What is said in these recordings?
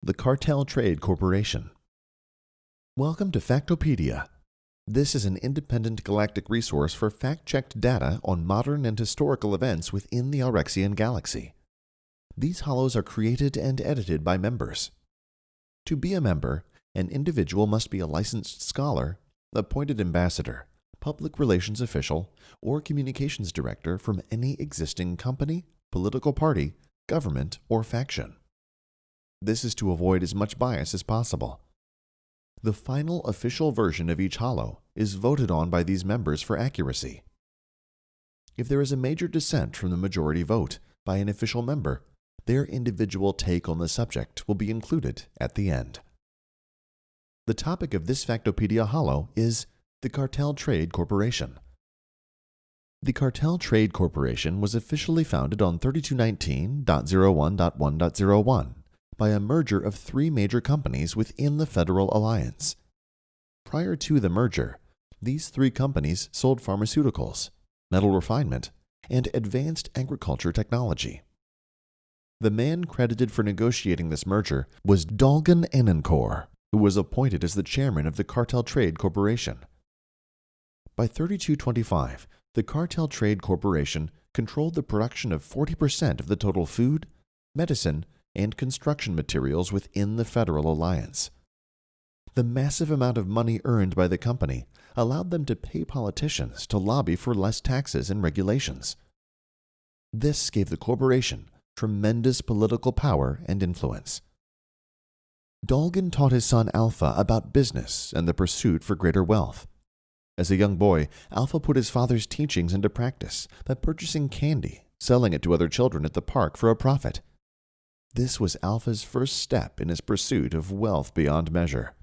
The Cartel Trade Corporation. Welcome to Factopedia. This is an independent galactic resource for fact-checked data on modern and historical events within the Alrexian galaxy. These holos are created and edited by members. To be a member, an individual must be a licensed scholar, appointed ambassador, public relations official, or communications director from any existing company, political party, government, or faction. This is to avoid as much bias as possible. The final official version of each holo is voted on by these members for accuracy. If there is a major dissent from the majority vote by an official member, their individual take on the subject will be included at the end. The topic of this Factopedia Holo is the Cartel Trade Corporation. The Cartel Trade Corporation was officially founded on 3219.01.1.01 by a merger of three major companies within the Federal Alliance. Prior to the merger, these three companies sold pharmaceuticals, metal refinement, and advanced agriculture technology. The man credited for negotiating this merger was Alpha Annancore, who was appointed as the chairman of the Cartel Trade Corporation. By 3225, the Cartel Trade Corporation controlled the production of 40% of the total food, medicine, and construction materials within the Federal Alliance. The massive amount of money earned by the company allowed them to pay politicians to lobby for less taxes and regulations. This gave the corporation tremendous political power and influence. Dalgan taught his son Alpha about business and the pursuit for greater wealth. As a young boy, Alpha put his father's teachings into practice by purchasing candy, selling it to other children at the park for a profit. This was Alpha's first step in his pursuit of wealth beyond measure.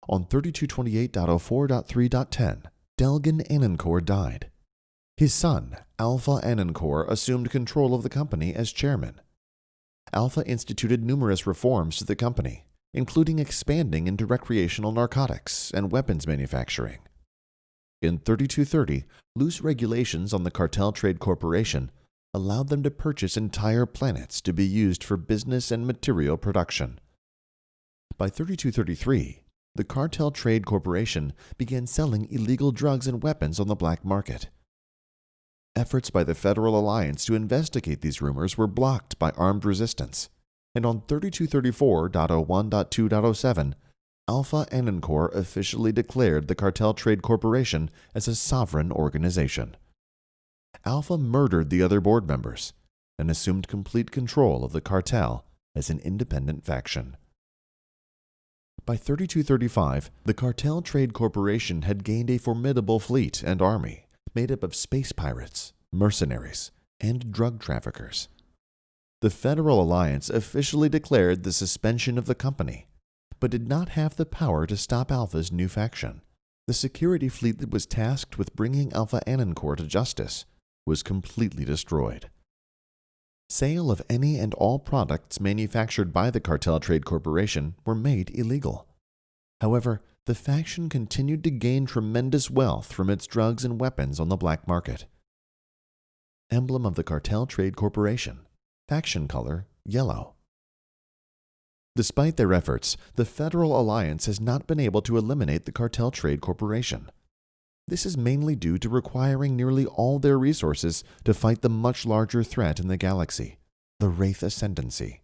On 3228.04.3.10, Alpha Annancore died. His son, Alpha Annancore, assumed control of the company as chairman. Alpha instituted numerous reforms to the company, including expanding into recreational narcotics and weapons manufacturing. In 3230, loose regulations on the Cartel Trade Corporation allowed them to purchase entire planets to be used for business and material production. By 3233, the Cartel Trade Corporation began selling illegal drugs and weapons on the black market. Efforts by the Federal Alliance to investigate these rumors were blocked by armed resistance, and on 3234.01.2.07, Alpha Annancore officially declared the Cartel Trade Corporation as a sovereign organization. Alpha murdered the other board members and assumed complete control of the cartel as an independent faction. By 3235, the Cartel Trade Corporation had gained a formidable fleet and army made up of space pirates, mercenaries, and drug traffickers. The Federal Alliance officially declared the suspension of the company, but did not have the power to stop Alpha's new faction. The security fleet that was tasked with bringing Alpha Annancore to justice was completely destroyed. Sale of any and all products manufactured by the Cartel Trade Corporation were made illegal. However, the faction continued to gain tremendous wealth from its drugs and weapons on the black market. Emblem of the Cartel Trade Corporation. Faction color, yellow. Despite their efforts, the Federal Alliance has not been able to eliminate the Cartel Trade Corporation. This is mainly due to requiring nearly all their resources to fight the much larger threat in the galaxy, the Wraith Ascendancy.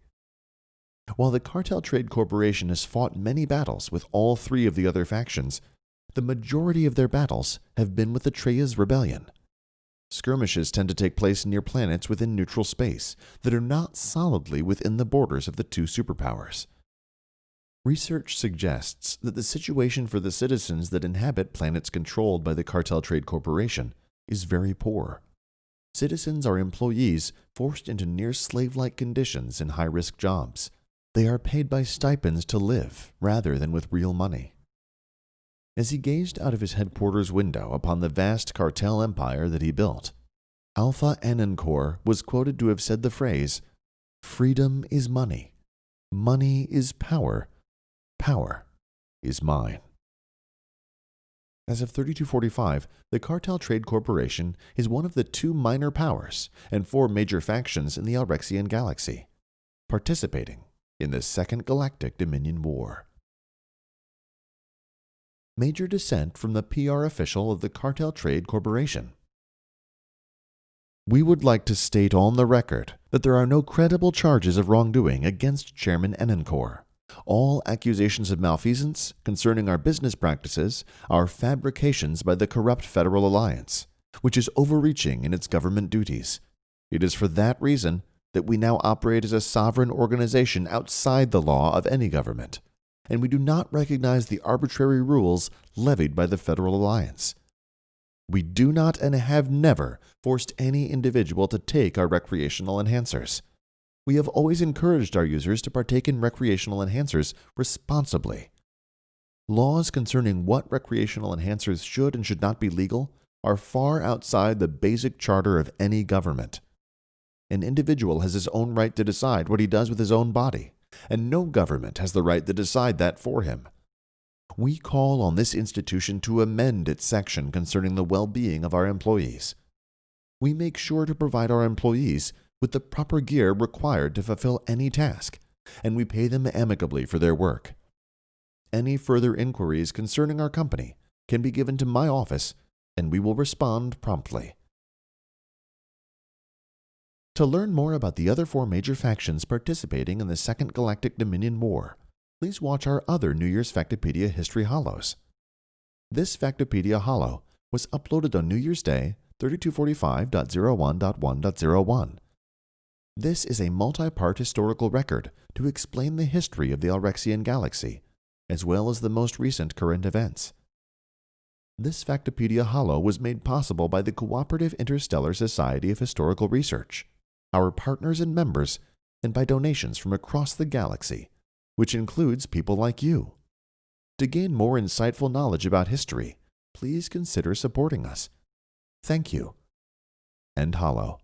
While the Cartel Trade Corporation has fought many battles with all three of the other factions, the majority of their battles have been with Atreya's rebellion. Skirmishes tend to take place near planets within neutral space that are not solidly within the borders of the two superpowers. Research suggests that the situation for the citizens that inhabit planets controlled by the Cartel Trade Corporation is very poor. Citizens are employees forced into near slave-like conditions in high-risk jobs. They are paid by stipends to live rather than with real money. As he gazed out of his headquarters window upon the vast cartel empire that he built, Alpha Annancore was quoted to have said the phrase, "Freedom is money. Money is power. Power is mine." As of 3245, the Cartel Trade Corporation is one of the two minor powers and four major factions in the Alrexian galaxy. Participating in the Second Galactic Dominion War. Major dissent from the PR official of the Cartel Trade Corporation. We would like to state on the record that there are no credible charges of wrongdoing against Chairman Annancore. All accusations of malfeasance concerning our business practices are fabrications by the corrupt Federal Alliance, which is overreaching in its government duties. It is for that reason that we now operate as a sovereign organization outside the law of any government, and we do not recognize the arbitrary rules levied by the Federal Alliance. We do not and have never forced any individual to take our recreational enhancers. We have always encouraged our users to partake in recreational enhancers responsibly. Laws concerning what recreational enhancers should and should not be legal are far outside the basic charter of any government. An individual has his own right to decide what he does with his own body, and no government has the right to decide that for him. We call on this institution to amend its section concerning the well-being of our employees. We make sure to provide our employees with the proper gear required to fulfill any task, and we pay them amicably for their work. Any further inquiries concerning our company can be given to my office, and we will respond promptly. To learn more about the other 4 major factions participating in the Second Galactic Dominion War, please watch our other New Year's Factopedia History Holos. This Factopedia Holo was uploaded on New Year's Day, 3245.01.1.01. This is a multi-part historical record to explain the history of the Alrexian galaxy, as well as the most recent current events. This Factopedia Holo was made possible by the Cooperative Interstellar Society of Historical Research, our partners and members, and by donations from across the galaxy, which includes people like you. To gain more insightful knowledge about history, please consider supporting us. Thank you. End Holo.